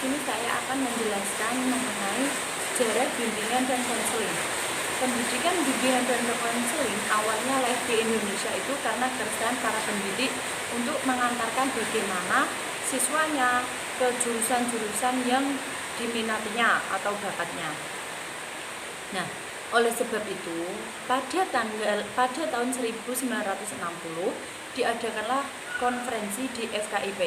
sini saya akan menjelaskan mengenai jarak bimbingan dan konseling. Pendidikan bimbingan dan konseling awalnya lahir di Indonesia itu karena keresahan para pendidik untuk mengantarkan bagaimana siswanya ke jurusan-jurusan yang diminatinya atau bakatnya. Nah, oleh sebab itu, pada tahun 1960 diadakanlah konferensi di FKIP.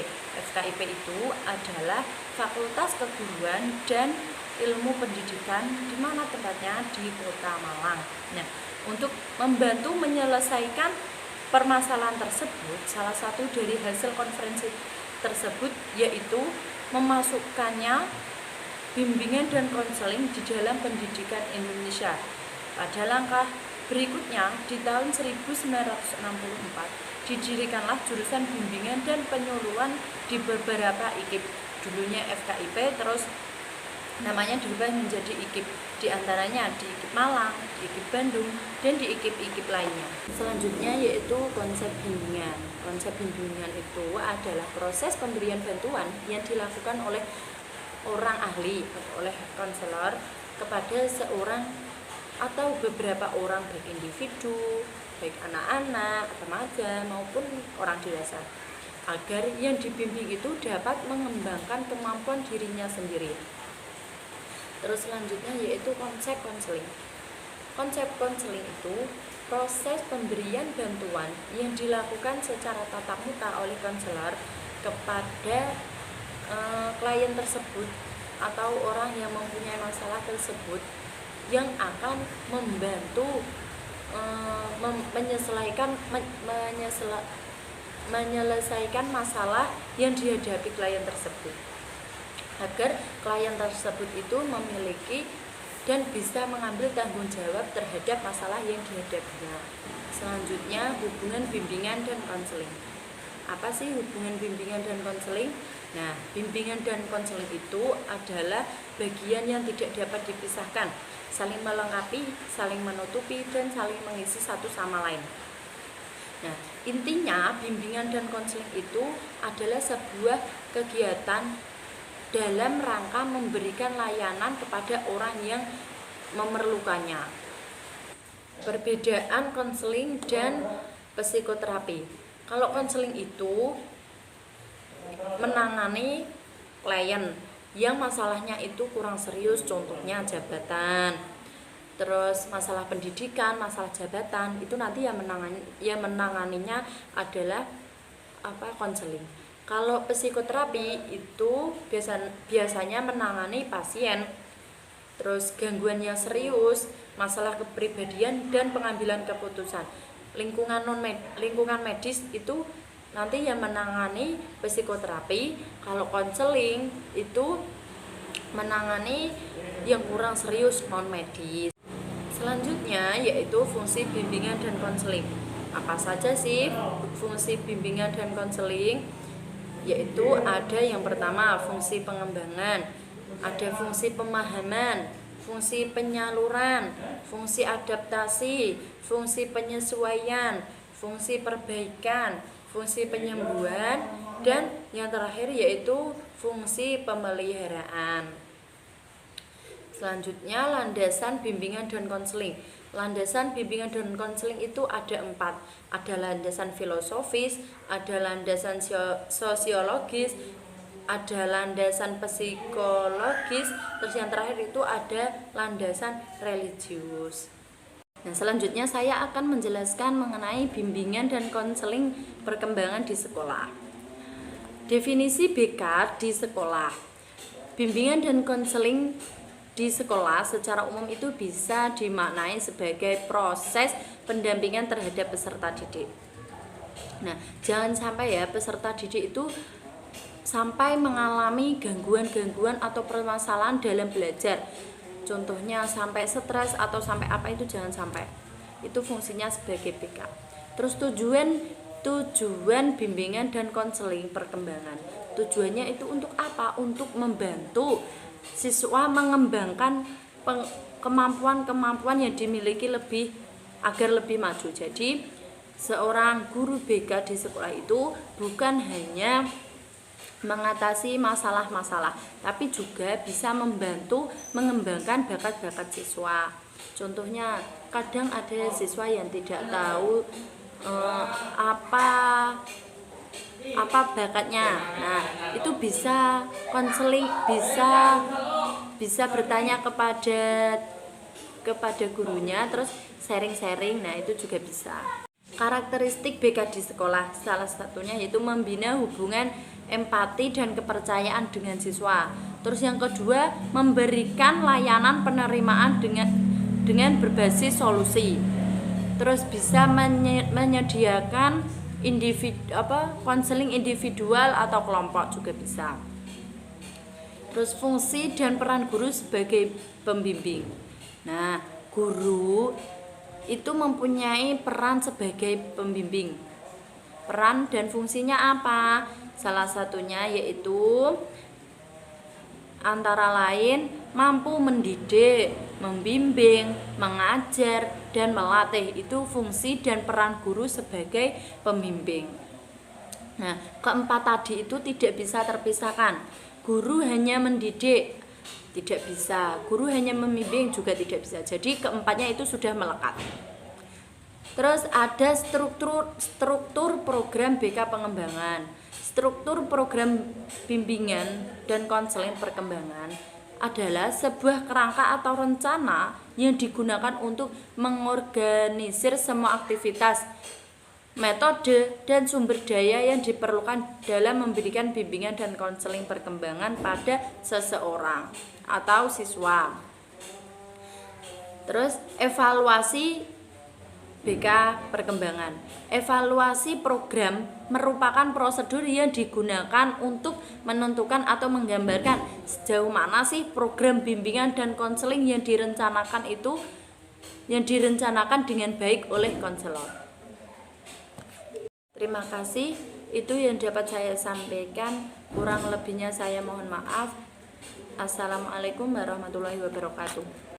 FKIP itu adalah Fakultas Keguruan dan Ilmu Pendidikan, di mana tempatnya di Kota Malang. Nah, untuk membantu menyelesaikan permasalahan tersebut, salah satu dari hasil konferensi tersebut yaitu memasukkannya bimbingan dan konseling di dalam pendidikan Indonesia. Pada langkah berikutnya, di tahun 1964 didirikanlah jurusan bimbingan dan penyuluhan di beberapa IKIP. Dulunya FKIP, terus namanya dirubah menjadi IKIP, di antaranya di IKIP Malang, di IKIP Bandung, dan di IKIP-IKIP lainnya. Selanjutnya yaitu konsep bimbingan. Konsep bimbingan itu adalah proses pemberian bantuan yang dilakukan oleh orang ahli atau oleh konselor kepada seorang atau beberapa orang, baik individu, baik anak-anak, remaja maupun orang dewasa, agar yang dibimbing itu dapat mengembangkan kemampuan dirinya sendiri. Terus selanjutnya yaitu konsep konseling. Konsep konseling itu proses pemberian bantuan yang dilakukan secara tatap muka oleh konselor kepada klien tersebut atau orang yang mempunyai masalah tersebut, yang akan membantu menyelesaikan masalah yang dihadapi klien tersebut, agar klien tersebut itu memiliki dan bisa mengambil tanggung jawab terhadap masalah yang dihadapinya. Selanjutnya, hubungan bimbingan dan konseling. Apa sih hubungan bimbingan dan konseling? Nah, bimbingan dan konseling itu adalah bagian yang tidak dapat dipisahkan, saling melengkapi, saling menutupi, dan saling mengisi satu sama lain. Nah, intinya bimbingan dan konseling itu adalah sebuah kegiatan dalam rangka memberikan layanan kepada orang yang memerlukannya. Perbedaan konseling dan psikoterapi. Kalau konseling itu menangani klien yang masalahnya itu kurang serius, contohnya jabatan, terus masalah pendidikan, masalah jabatan, itu nanti yang menanganinya adalah konseling. Kalau psikoterapi itu biasanya menangani pasien, terus gangguan yang serius, masalah kepribadian dan pengambilan keputusan. Lingkungan medis itu nanti yang menangani psikoterapi. Kalau konseling itu menangani yang kurang serius non medis. Selanjutnya yaitu fungsi bimbingan dan konseling. Apa saja sih fungsi bimbingan dan konseling? Yaitu ada yang pertama fungsi pengembangan, ada fungsi pemahaman, fungsi penyaluran, fungsi adaptasi, fungsi penyesuaian, fungsi perbaikan, fungsi penyembuhan, dan yang terakhir yaitu fungsi pemeliharaan. Selanjutnya landasan bimbingan dan konseling. Landasan bimbingan dan konseling itu ada 4. Ada landasan filosofis, ada landasan sosiologis, ada landasan psikologis, terus yang terakhir itu ada landasan religius. Nah, selanjutnya saya akan menjelaskan mengenai bimbingan dan konseling perkembangan di sekolah. Definisi BK di sekolah. Bimbingan dan konseling di sekolah secara umum itu bisa dimaknai sebagai proses pendampingan terhadap peserta didik. Nah, jangan sampai ya peserta didik itu sampai mengalami gangguan-gangguan atau permasalahan dalam belajar. Contohnya sampai stres atau sampai apa, itu jangan sampai. Itu fungsinya sebagai BK. Terus tujuan bimbingan dan konseling perkembangan. Tujuannya itu untuk apa? Untuk membantu siswa mengembangkan kemampuan-kemampuan yang dimiliki agar lebih maju. Jadi seorang guru BK di sekolah itu bukan hanya mengatasi masalah-masalah, tapi juga bisa membantu mengembangkan bakat-bakat siswa. Contohnya, kadang ada siswa yang tidak tahu apa bakatnya. Nah, itu bisa konseling, bisa bertanya kepada gurunya, terus sharing-sharing. Nah, itu juga bisa. Karakteristik BK di sekolah salah satunya yaitu membina hubungan empati dan kepercayaan dengan siswa. Terus yang kedua, memberikan layanan penerimaan dengan berbasis solusi. Terus bisa menyediakan konseling individual atau kelompok juga bisa. Terus fungsi dan peran guru sebagai pembimbing. Nah, guru itu mempunyai peran sebagai pembimbing. Peran dan fungsinya apa? Salah satunya yaitu antara lain mampu mendidik, membimbing, mengajar, dan melatih. Itu fungsi dan peran guru sebagai pembimbing. Nah, keempat tadi itu tidak bisa terpisahkan. Guru hanya mendidik, tidak bisa. Guru hanya membimbing juga tidak bisa. Jadi keempatnya itu sudah melekat. Terus ada struktur program BK pengembangan. Struktur program bimbingan dan konseling perkembangan adalah sebuah kerangka atau rencana yang digunakan untuk mengorganisir semua aktivitas, metode, dan sumber daya yang diperlukan dalam memberikan bimbingan dan konseling perkembangan pada seseorang atau siswa. Terus evaluasi BK perkembangan. Evaluasi program merupakan prosedur yang digunakan untuk menentukan atau menggambarkan sejauh mana sih program bimbingan dan konseling yang direncanakan dengan baik oleh konselor. Terima kasih, itu yang dapat saya sampaikan. Kurang lebihnya saya mohon maaf. Assalamualaikum warahmatullahi wabarakatuh.